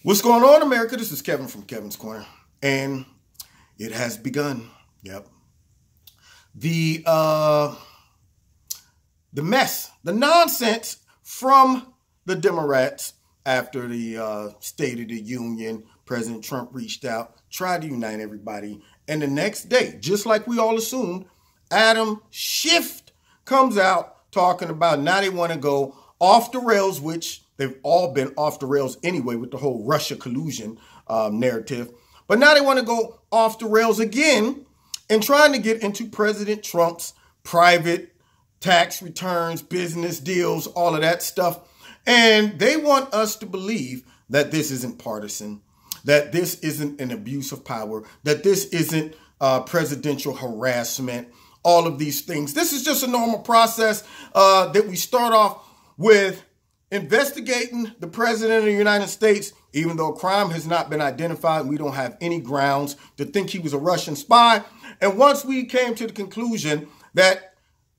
What's going on, America? This is Kevin from Kevin's Corner, and it has begun. Yep. The mess, the nonsense from the Democrats after the State of the Union. President Trump reached out, tried to unite everybody, and the next day, just like we all assumed, Adam Schiff comes out talking about now they want to go off the rails, which they've all been off the rails anyway with the whole Russia collusion narrative. But now they want to go off the rails again and trying to get into President Trump's private tax returns, business deals, all of that stuff. And they want us to believe that this isn't partisan, that this isn't an abuse of power, that this isn't presidential harassment, all of these things. This is just a normal process that we start off with investigating the president of the United States, even though crime has not been identified. We don't have any grounds to think he was a Russian spy. And once we came to the conclusion that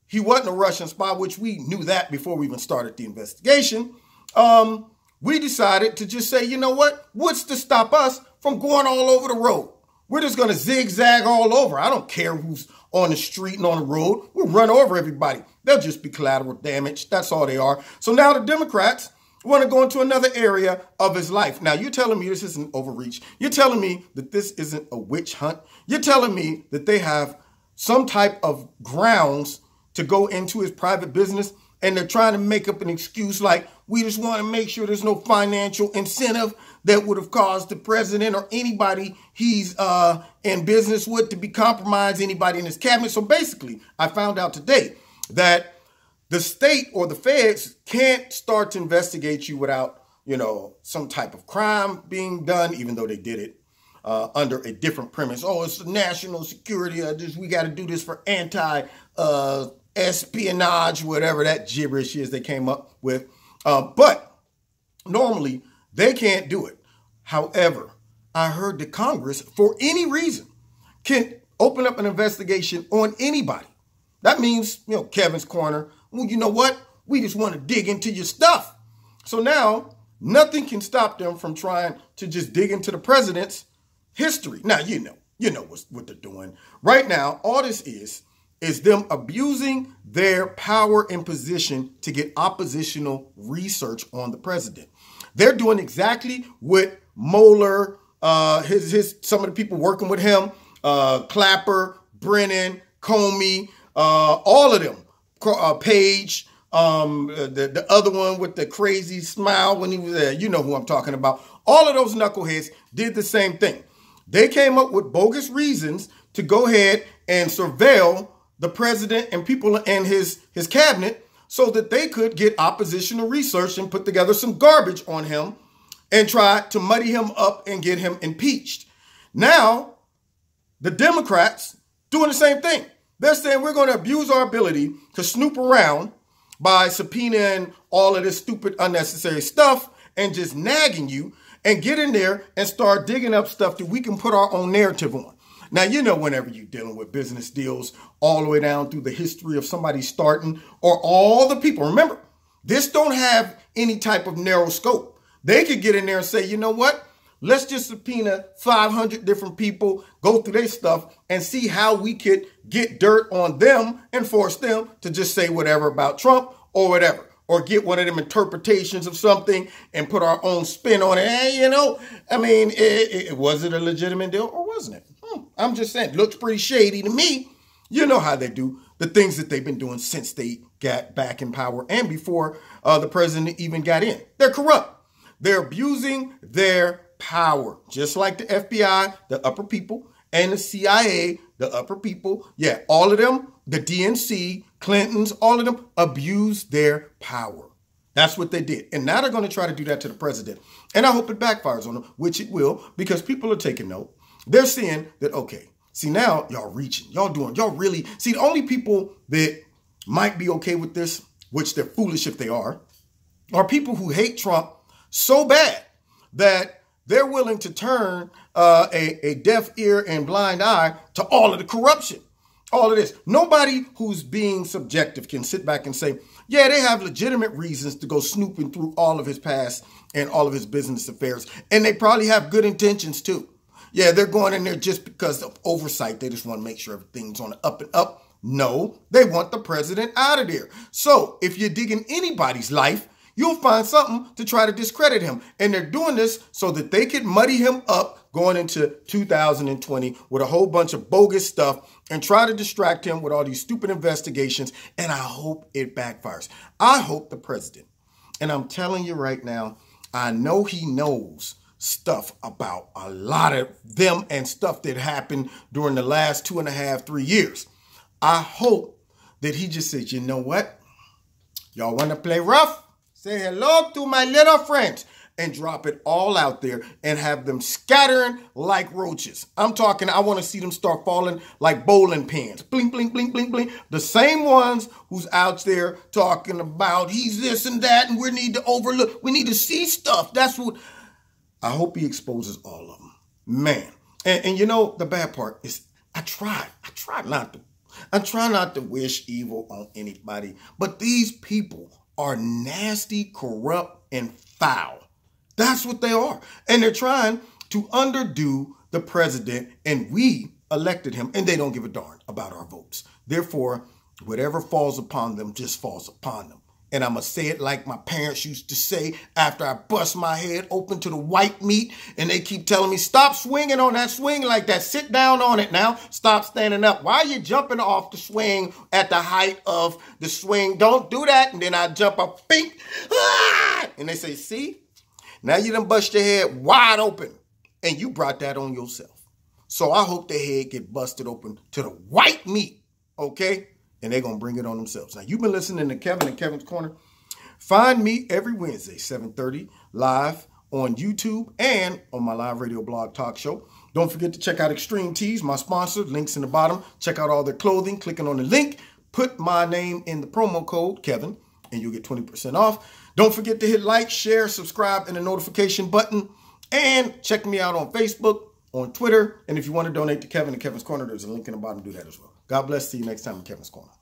he wasn't a Russian spy, which we knew that before we even started the investigation, we decided to just say, you know what? What's to stop us from going all over the road? We're just going to zigzag all over. I don't care who's on the street and on the road. We'll run over everybody. They'll just be collateral damage. That's all they are. So now the Democrats want to go into another area of his life. Now, you're telling me this isn't overreach. You're telling me that this isn't a witch hunt. You're telling me that they have some type of grounds to go into his private business, and they're trying to make up an excuse like, we just want to make sure there's no financial incentive that would have caused the president or anybody he's in business with to be compromised, anybody in his cabinet. So basically, I found out today that the state or the feds can't start to investigate you without, some type of crime being done, even though they did it under a different premise. Oh, it's national security. We got to do this for anti-espionage, whatever that gibberish is they came up with. But normally they can't do it. However, I heard that Congress, for any reason, can open up an investigation on anybody. That means, Kevin's Corner, well, you know what? We just want to dig into your stuff. So now nothing can stop them from trying to just dig into the president's history. Now, you know what they're doing. Right now, all this is them abusing their power and position to get oppositional research on the president. They're doing exactly what Mueller, some of the people working with him, Clapper, Brennan, Comey, all of them, Page, the other one with the crazy smile when he was there, you know who I'm talking about. All of those knuckleheads did the same thing. They came up with bogus reasons to go ahead and surveil the president and people in his cabinet so that they could get oppositional research and put together some garbage on him and try to muddy him up and get him impeached. Now, the Democrats doing the same thing. They're saying we're going to abuse our ability to snoop around by subpoenaing all of this stupid, unnecessary stuff and just nagging you and get in there and start digging up stuff that we can put our own narrative on. Now, whenever you're dealing with business deals all the way down through the history of somebody starting or all the people, remember, this don't have any type of narrow scope. They could get in there and say, you know what? Let's just subpoena 500 different people, go through their stuff and see how we could get dirt on them and force them to just say whatever about Trump or whatever, or get one of them interpretations of something and put our own spin on it. Was it a legitimate deal or wasn't it? I'm just saying, it looks pretty shady to me. You know how they do the things that they've been doing since they got back in power and before the president even got in. They're corrupt. They're abusing their power, just like the FBI, the upper people, and the CIA, the upper people. Yeah, all of them, the DNC, Clintons, all of them abuse their power. That's what they did. And now they're going to try to do that to the president. And I hope it backfires on them, which it will, because people are taking note. They're seeing that, okay, see, now y'all reaching, y'all really, see, the only people that might be okay with this, which they're foolish if they are people who hate Trump so bad that they're willing to turn a deaf ear and blind eye to all of the corruption, all of this. Nobody who's being subjective can sit back and say, yeah, they have legitimate reasons to go snooping through all of his past in all of his business affairs. And they probably have good intentions too. Yeah, they're going in there just because of oversight. They just want to make sure everything's on the up and up. No, they want the president out of there. So if you're digging anybody's life, you'll find something to try to discredit him. And they're doing this so that they can muddy him up going into 2020 with a whole bunch of bogus stuff and try to distract him with all these stupid investigations. And I hope it backfires. I hope the president, and I'm telling you right now, I know he knows stuff about a lot of them and stuff that happened during the last 2.5, 3 years. I hope that he just says, you know what? Y'all want to play rough? Say hello to my little friends and drop it all out there and have them scattering like roaches. I'm talking, I want to see them start falling like bowling pins. Blink, blink, blink, blink, blink. The same ones who's out there talking about he's this and that and we need to overlook. We need to see stuff. That's what, I hope he exposes all of them. Man. And you know, the bad part is I try not to wish evil on anybody, but these people are nasty, corrupt, and foul. That's what they are. And they're trying to underdo the president, and we elected him, and they don't give a darn about our votes. Therefore, whatever falls upon them just falls upon them. And I'm going to say it like my parents used to say after I bust my head open to the white meat, and they keep telling me, stop swinging on that swing like that. Sit down on it now. Stop standing up. Why are you jumping off the swing at the height of the swing? Don't do that. And then I jump up, bink, ah! And they say, see? Now you done bust your head wide open, and you brought that on yourself. So I hope their head get busted open to the white meat, okay? And they're going to bring it on themselves. Now, you've been listening to Kevin and Kevin's Corner. Find me every Wednesday, 7:30, live on YouTube and on my live radio blog talk show. Don't forget to check out Extreme Tees, my sponsor. Links in the bottom. Check out all their clothing. Clicking on the link. Put my name in the promo code, Kevin, and you'll get 20% off. Don't forget to hit like, share, subscribe, and the notification button. And check me out on Facebook, on Twitter. And if you want to donate to Kevin and Kevin's Corner, there's a link in the bottom. Do that as well. God bless. See you next time in Kevin's Corner.